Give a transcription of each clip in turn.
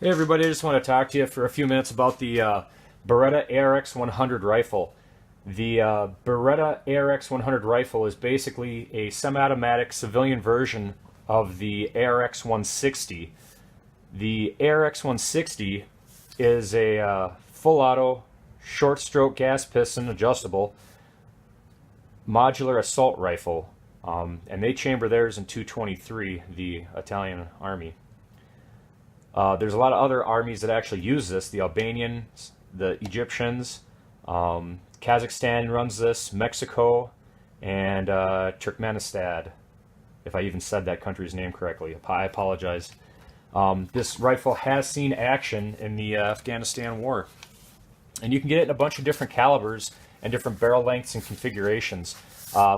Hey everybody, I just want to talk to you for a few minutes about the Beretta ARX100 rifle. The Beretta ARX100 rifle is basically a semi-automatic civilian version of the ARX160. The ARX160 is a full auto, short stroke gas piston, adjustable, modular assault rifle. And they chamber theirs in 223, the Italian army. There's a lot of other armies that actually use this. The Albanians, the Egyptians, Kazakhstan runs this, Mexico, and Turkmenistan, if I even said that country's name correctly. I apologize. This rifle has seen action in the Afghanistan war. And you can get it in a bunch of different calibers and different barrel lengths and configurations.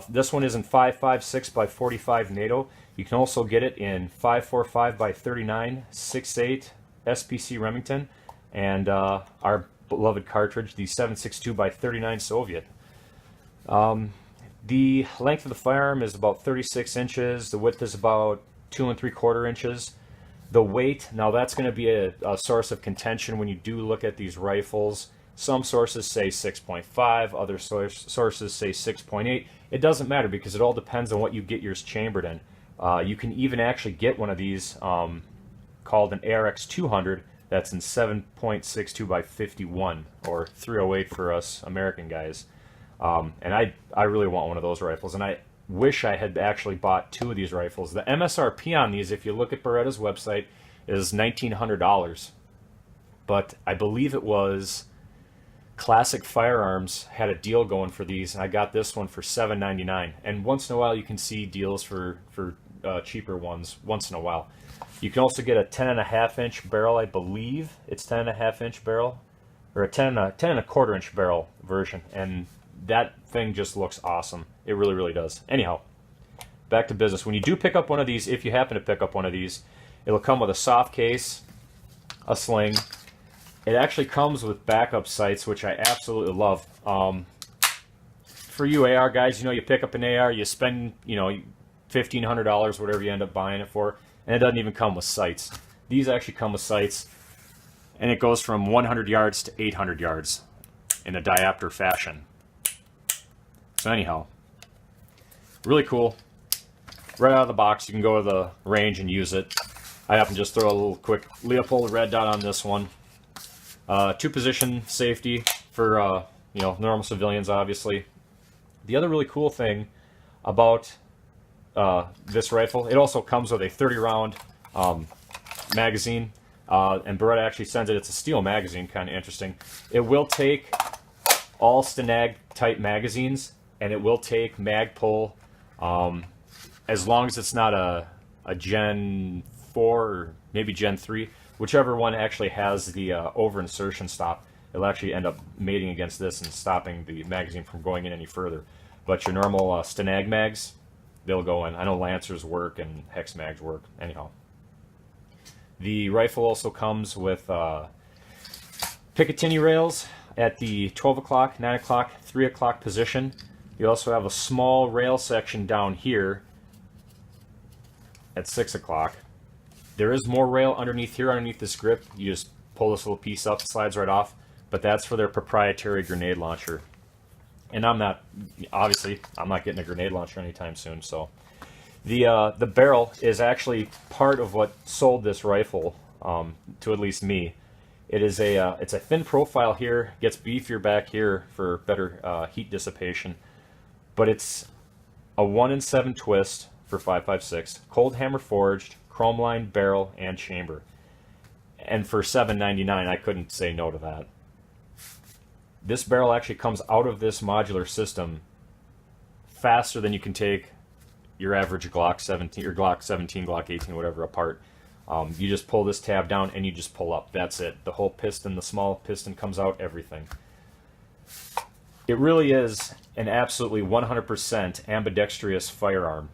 This one is in 5.56 by 45 NATO. You can also get it in 5.45 by 39, 6.8 SPC Remington, and our beloved cartridge, the 7.62 by 39 Soviet. The length of the firearm is about 36 inches. The width is about 2 3/4 inches. The weight, now that's going to be a source of contention when you do look at these rifles. Some sources say 6.5, other sources say 6.8. It doesn't matter because it all depends on what you get yours chambered in. You can even actually get one of these called an ARX200 that's in 7.62 by 51 or 308 for us American guys. And I really want one of those rifles, and I wish I had actually bought two of these rifles. The MSRP on these, if you look at Beretta's website, is $1,900. But I believe it was Classic Firearms had a deal going for these, and I got this one for $7.99. And once in a while you can see deals for cheaper ones once in a while. You can also get a 10.5-inch barrel, I believe it's 10.5-inch barrel, or a 10.25-inch barrel version, and that thing just looks awesome. It really, really does. Anyhow, back to business. When you do pick up one of these, if you happen to pick up one of these, it'll come with a soft case, a sling. It actually comes with backup sights, which I absolutely love. For you AR guys, you pick up an AR, you spend, $1,500, whatever you end up buying it for, and it doesn't even come with sights. These actually come with sights, and it goes from 100 yards to 800 yards in a diopter fashion. So anyhow, really cool. Right out of the box, you can go to the range and use it. I happen to just throw a little quick Leopold red dot on this one. Two-position safety for normal civilians, obviously. The other really cool thing about this rifle, it also comes with a 30-round magazine, and Beretta actually sends it. It's a steel magazine, kind of interesting. It will take all Stanag type magazines, and it will take Magpul, as long as it's not a Gen 4 or maybe Gen 3. Whichever one actually has the over-insertion stop, it'll actually end up mating against this and stopping the magazine from going in any further. But your normal Stanag mags, they'll go in. I know Lancers work and Hex mags work. Anyhow, the rifle also comes with Picatinny rails at the 12 o'clock, 9 o'clock, 3 o'clock position. You also have a small rail section down here at 6 o'clock. There is more rail underneath here, underneath this grip. You just pull this little piece up, it slides right off. But that's for their proprietary grenade launcher. And I'm not getting a grenade launcher anytime soon. So the barrel is actually part of what sold this rifle to at least me. It's a thin profile here, gets beefier back here for better heat dissipation. But it's a 1-in-7 twist for 5.56, cold hammer forged, chrome lined barrel and chamber, and for $7.99 I couldn't say no to that. This barrel actually comes out of this modular system faster than you can take your average Glock 17, or Glock 17, Glock 18, whatever apart. You just pull this tab down and you just pull up. That's it. The whole piston, the small piston comes out, everything. It really is an absolutely 100% ambidextrous firearm.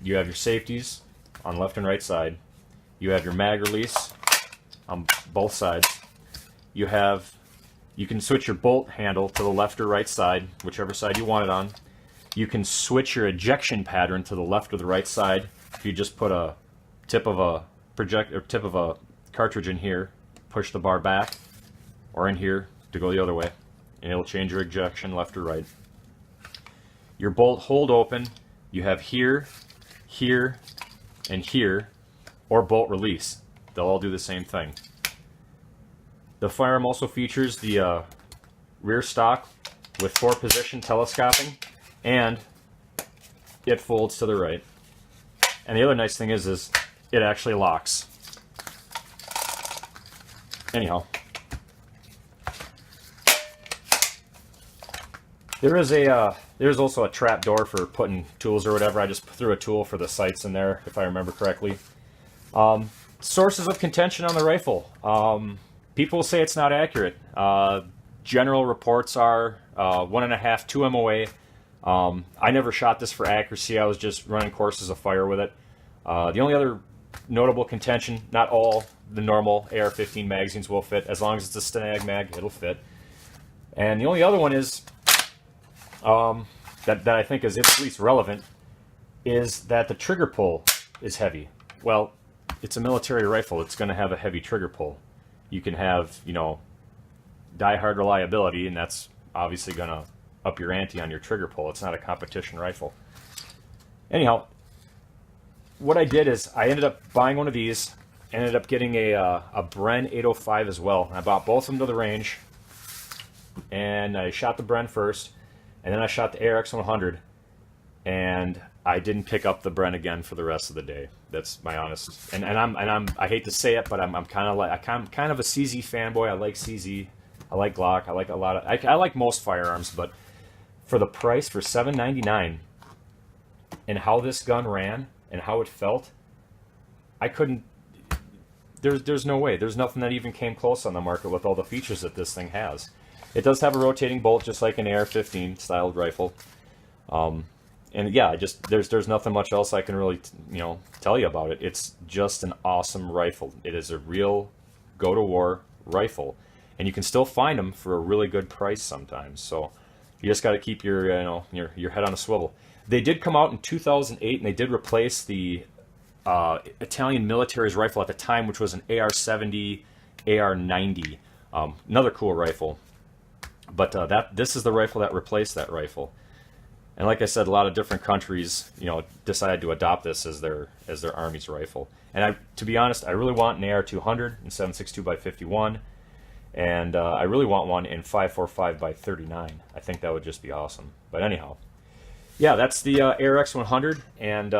You have your safeties on left and right side. You have your mag release on both sides. You can switch your bolt handle to the left or right side, whichever side you want it on. You can switch your ejection pattern to the left or the right side. If you just put a tip of a cartridge in here, push the bar back, or in here to go the other way, and it'll change your ejection left or right. Your bolt hold open, you have here, here, and here, or bolt release. They'll all do the same thing. The firearm also features the rear stock with 4-position telescoping, and it folds to the right. And the other nice thing is it actually locks. Anyhow, there's also a trap door for putting tools or whatever. I just threw a tool for the sights in there, if I remember correctly. Sources of contention on the rifle. People say it's not accurate. General reports are 1.5, 2 MOA. I never shot this for accuracy. I was just running courses of fire with it. The only other notable contention, not all the normal AR-15 magazines will fit. As long as it's a Snag mag, it'll fit. And the only other one is that I think is at least relevant is that the trigger pull is heavy. Well, it's a military rifle. It's going to have a heavy trigger pull. You can have, you know, die-hard reliability, and that's obviously going to up your ante on your trigger pull. It's not a competition rifle. Anyhow, what I did is I ended up buying one of these, ended up getting a Bren 805 as well. I bought both of them to the range, and I shot the Bren first, and then I shot the ARX100, and I didn't pick up the Bren again for the rest of the day. That's my honest. And I hate to say it, but I'm kind of a CZ fanboy. I like CZ. I like Glock. I like a lot of. I like most firearms, but for the price, for $7.99, and how this gun ran and how it felt, I couldn't. There's no way. There's nothing that even came close on the market with all the features that this thing has. It does have a rotating bolt, just like an AR-15 styled rifle. And yeah, there's nothing much else I can really tell you about it. It's just an awesome rifle. It is a real go-to-war rifle, and you can still find them for a really good price sometimes. So you just got to keep your your head on a swivel. They did come out in 2008, and they did replace the Italian military's rifle at the time, which was an AR-70, AR-90. Another cool rifle, but this is the rifle that replaced that rifle. And like I said, a lot of different countries, decided to adopt this as their army's rifle. And to be honest, I really want an AR-200 in 7.62x51, and I really want one in 5.45x39. I think that would just be awesome. But anyhow, yeah, that's the ARX100, and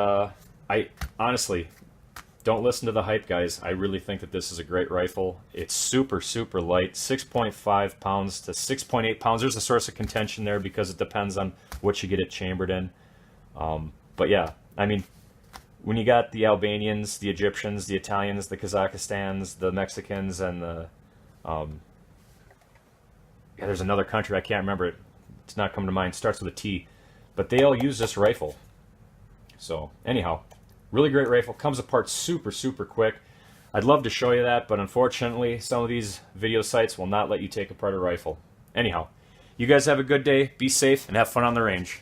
I honestly don't listen to the hype, guys. I really think that this is a great rifle. It's super, super light, 6.5 pounds to 6.8 pounds. There's a source of contention there because it depends on what you get it chambered in. But yeah, I mean, when you got the Albanians, the Egyptians, the Italians, the Kazakhstans, the Mexicans, and the there's another country, I can't remember it. It's not coming to mind. It starts with a T. But they all use this rifle. So anyhow, really great rifle. Comes apart super, super quick. I'd love to show you that, but unfortunately, some of these video sites will not let you take apart a rifle. Anyhow, you guys have a good day, be safe, and have fun on the range.